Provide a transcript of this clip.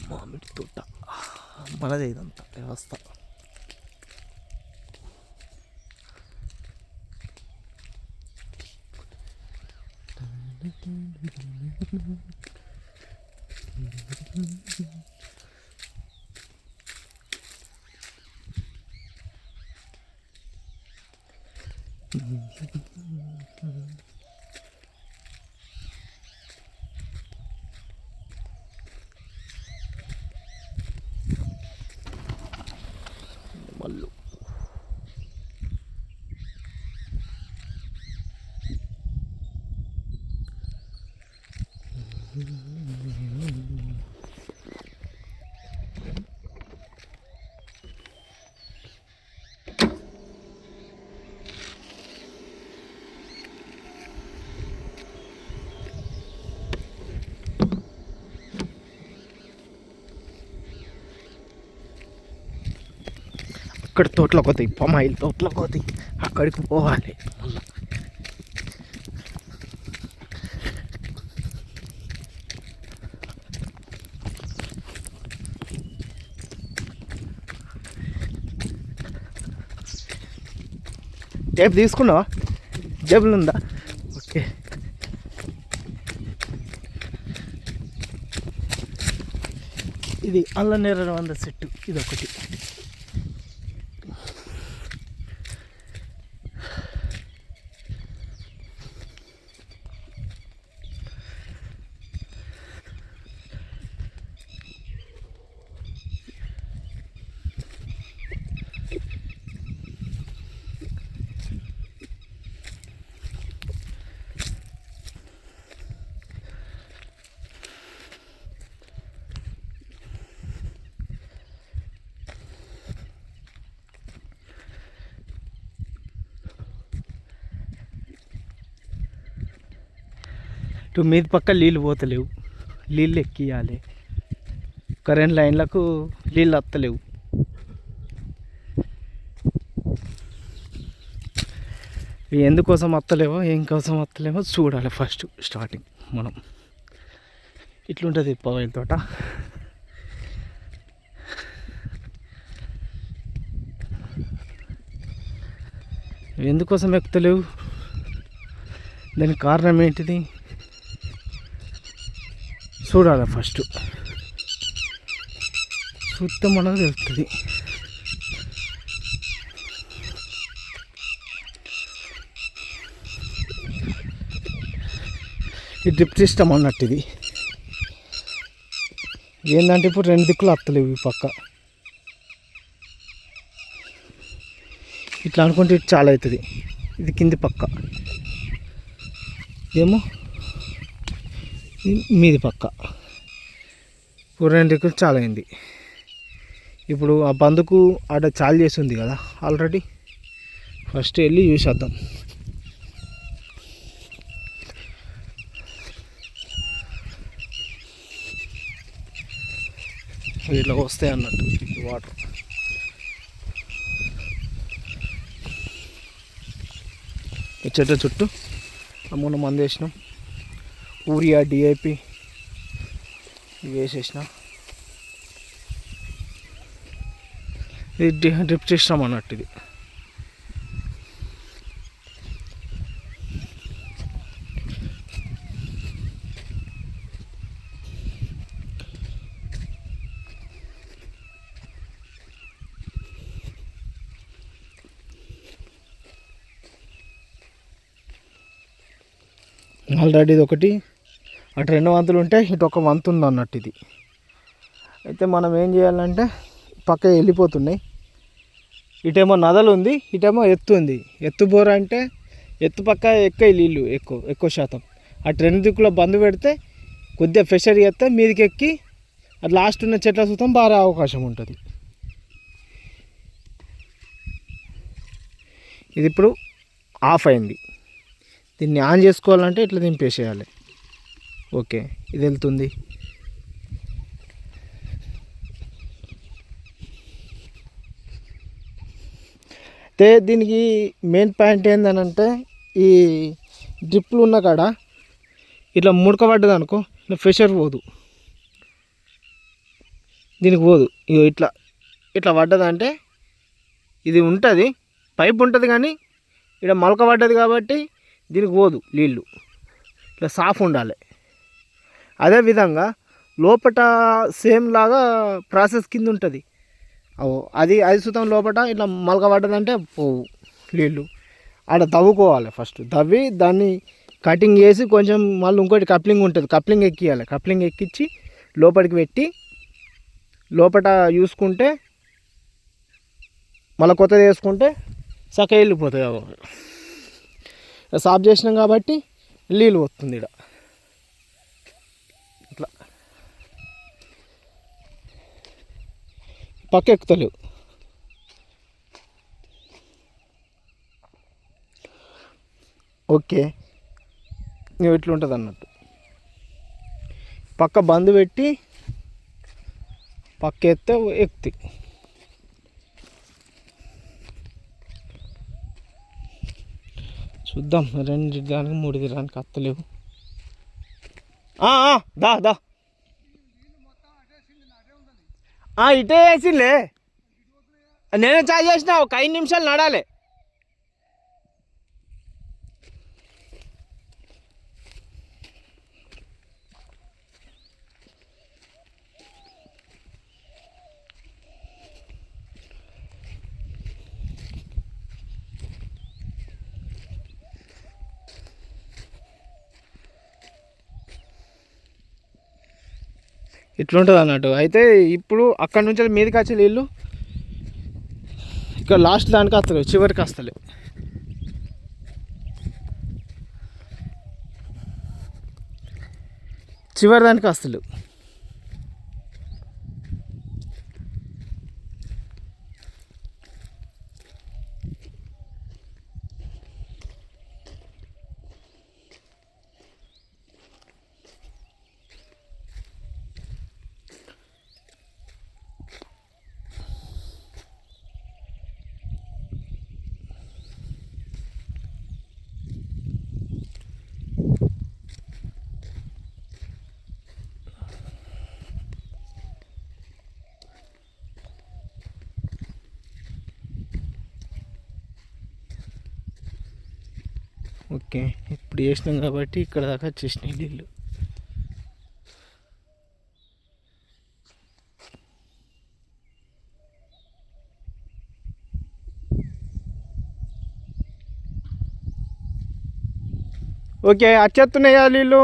మామిడి తోట మనదే ఇదంతా వ్యవస్థ. మళ్ళు అక్కడ తోటలోకి పోతాయి, పామాయిల్ తోటలోకి పోతాయి, అక్కడికి పోవాలి మళ్ళీ. టేప్ తీసుకున్నావా? జేబులు ఉందా? ఓకే. ఇది అల్లనేర 100 సెట్టు, ఇది ఒకటి. ఇటు మీద పక్క నీళ్ళు పోతలేవు, నీళ్ళు ఎక్కియాలి. కరెంట్ లైన్లకు నీళ్ళు వస్తలేవు. ఎందుకోసం వస్తలేవో, ఏం కోసం వస్తలేమో చూడాలి ఫస్ట్ స్టార్టింగ్ మనం. ఇట్లుంటుంది పామాయిల్ తోట. ఎందుకోసం ఎక్కుతలేవు, దానికి కారణం ఏంటిది చూడాలి ఫస్ట్. చూస్తే మనకు తెలుస్తుంది. ఈ డ్రిప్ సిస్టమ్ అన్నట్టు ఇది ఏంటంటే ఇప్పుడు 2 దిక్కులు వస్తలేవు. ఈ పక్క ఇట్లా అనుకుంటే ఇటు చాలా అవుతుంది. ఇది కింది పక్క ఏమో, మీది పక్క ఇప్పుడు 2 దిక్కులు చాలా అయింది. ఇప్పుడు ఆ బందుకు ఆడ చాలు చేసింది కదా ఆల్రెడీ. ఫస్ట్ వెళ్ళి చూసేద్దాం. ఇట్లా వస్తాయి అన్నట్టు వాటర్. ఈ చెట్ల చుట్టూ మొన్న మందు వేసినాం, యూరియా డిఐపి ఇవి వేసేసినాం. ఇది డ్రిప్ సిస్టమ్ అన్నట్టు ఇది. ఆల్రెడీ ఇది ఒకటి, అటు 2 వంతులు ఉంటే ఇటు ఒక వంతు ఉంది అన్నట్టు ఇది. అయితే మనం ఏం చేయాలంటే పక్క వెళ్ళిపోతున్నాయి. ఇటేమో నదలు ఉంది, ఇటేమో ఎత్తు ఉంది. ఎత్తు బోర అంటే ఎత్తు పక్క ఎక్కువ నీళ్ళు ఎక్కువ శాతం. అటు 2 దిక్కులో బంద్ పెడితే కొద్దిగా ప్రెషర్ చేస్తే మీదకి ఎక్కి అది లాస్ట్ ఉన్న చెట్ల సుతం బారే అవకాశం ఉంటుంది. ఇది ఇప్పుడు ఆఫ్ అయింది. దీన్ని ఆన్ చేసుకోవాలంటే ఇట్లా దింపేసేయాలి. ఓకే, ఇది వెళ్తుంది. దీనికి మెయిన్ పాయింట్ ఏంటంటే ఈ డ్రిప్లు ఉన్న కాడ ఇట్లా ముడకబడ్డది అనుకో, ఇట్లా ప్రెషర్ పోదు, దీనికి పోదు. ఇగో ఇట్లా ఇట్లా పడ్డదంటే ఇది ఉంటుంది, పైప్ ఉంటుంది, కానీ ఇక్కడ మొలక పడ్డది కాబట్టి దీనికి పోదు నీళ్ళు. ఇట్లా సాఫ్ ఉండాలి. అదేవిధంగా లోపట సేమ్ లాగా ప్రాసెస్ కింద ఉంటుంది. అది సుతం లోపల ఇట్లా మొలక పడ్డదంటే పోవు నీళ్ళు. ఆడ తవ్వుకోవాలి, ఫస్ట్ తవ్వి దాన్ని కటింగ్ చేసి కొంచెం మళ్ళీ ఇంకోటి కప్లింగ్ ఉంటుంది, కప్లింగ్ ఎక్కియాలి. కప్లింగ్ ఎక్కించి లోపలికి పెట్టి లోపల చూసుకుంటే మళ్ళీ కొత్తది వేసుకుంటే చక్క వెళ్ళిపోతాయి. సాఫ్ చేసినాం కాబట్టి నీళ్ళు వస్తుంది ఇక్కడ. ఇట్లా పక్క ఎక్కుతలేవు. ఓకే, ఇట్లా ఉంటుంది అన్నట్టు. పక్క బంద్ పెట్టి పక్క ఎత్తే ఎక్కుతాయి. చూద్దాం, 2 దానికి 3 దినానికి అత్తలేవు. దా దా ఇటే వేసిలే, నేనే చాయ్ చేసిన, ఒక 5 నిమిషాలు నడాలి. ఇట్లుంటుంది అన్నట్టు. అయితే ఇప్పుడు అక్కడ నుంచి మీదకి వచ్చే నీళ్ళు ఇక్కడ లాస్ట్ దానికి వస్తలేవు, చివరికి వస్తలేవు. చివరి దానికి వస్తలేవు. ఓకే, ఇప్పుడు వేసినాం కాబట్టి ఇక్కడ దాకా వచ్చేసినాయి నీళ్ళు. ఓకే, వచ్చేస్తున్నాయా నీళ్ళు?